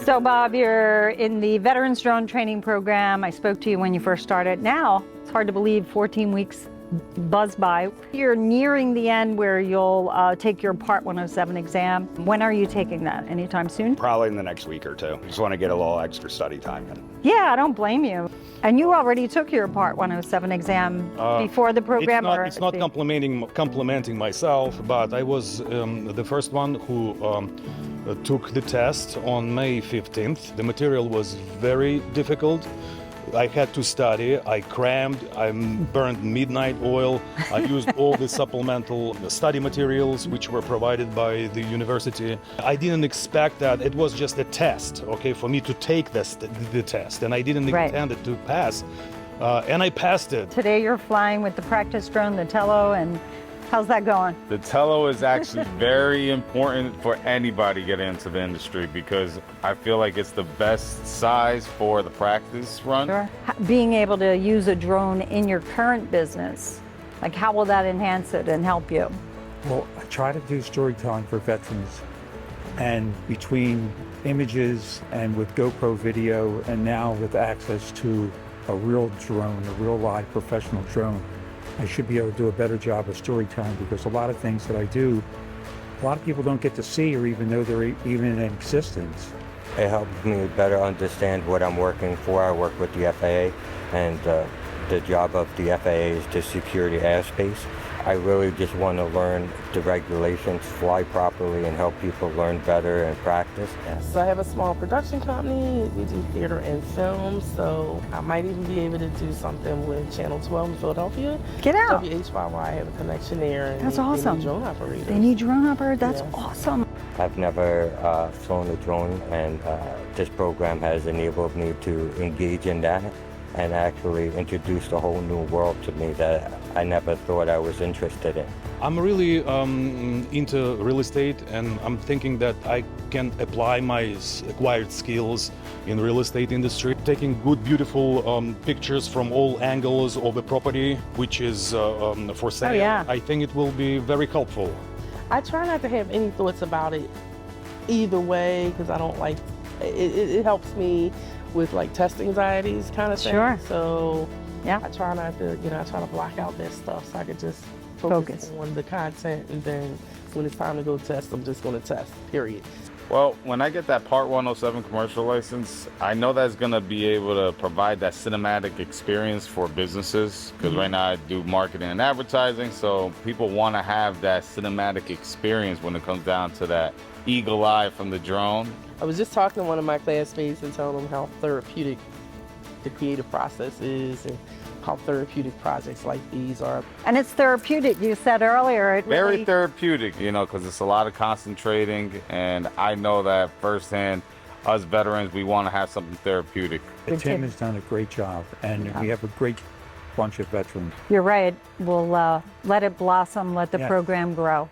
So Bob, you're in the Veterans Drone Training Program. I spoke to you when you first started. Now, it's hard to believe 14 weeks buzz by. You're nearing the end where you'll take your Part 107 exam. When are you taking that? Anytime soon? Probably in the next week or two. Just want to get a little extra study time in. Yeah, I don't blame you. And you already took your Part 107 exam before the program? It's not complimenting myself, but I was the first one who took the test on May 15th. The material was very difficult. I had to study, I crammed, I burned midnight oil, I used all the supplemental study materials which were provided by the university. I didn't expect that it was just a test, okay, for me to take the test, and I didn't intend it to pass, and I passed it. Today you're flying with the practice drone, the Tello, and how's that going? The Tello is actually very important for anybody getting into the industry because I feel like it's the best size for the practice run. Sure. Being able to use a drone in your current business, like how will that enhance it and help you? Well, I try to do storytelling for veterans, and between images and with GoPro video and now with access to a real drone, a real live professional drone, I should be able to do a better job of storytelling, because a lot of things that I do, a lot of people don't get to see or even know they're even in existence. It helps me better understand what I'm working for. I work with the FAA, and the job of the FAA is to secure the airspace. I really just want to learn the regulations, fly properly, and help people learn better and practice. So I have a small production company. We do theater and film, so I might even be able to do something with Channel 12 in Philadelphia. Get out! WHYY, I have a connection there. And That's awesome. They need drone operators. They need drone operators? That's awesome. I've never flown a drone, and this program has enabled me to engage in that and actually introduced a whole new world to me that I never thought I was interested in. I'm really into real estate, and I'm thinking that I can apply my acquired skills in the real estate industry, taking good, beautiful pictures from all angles of the property, which is for sale. Oh, yeah. I think it will be very helpful. I try not to have any thoughts about it either way, because I don't like, it helps me with like test anxieties kind of thing. Sure. So yeah, I try not to, I try to block out that stuff so I could just focus on the content, and then when it's time to go test, I'm just going to test, period. Well, when I get that Part 107 commercial license, I know that's going to be able to provide that cinematic experience for businesses, because right now I do marketing and advertising, so people want to have that cinematic experience when it comes down to that eagle eye from the drone. I was just talking to one of my classmates and telling them how therapeutic the creative process is and how therapeutic projects like these are. And it's therapeutic, you said earlier. Very therapeutic, because it's a lot of concentrating, and I know that firsthand, us veterans, we want to have something therapeutic. Tim has done a great job, and we have a great bunch of veterans. You're right. We'll let it blossom, let the program grow.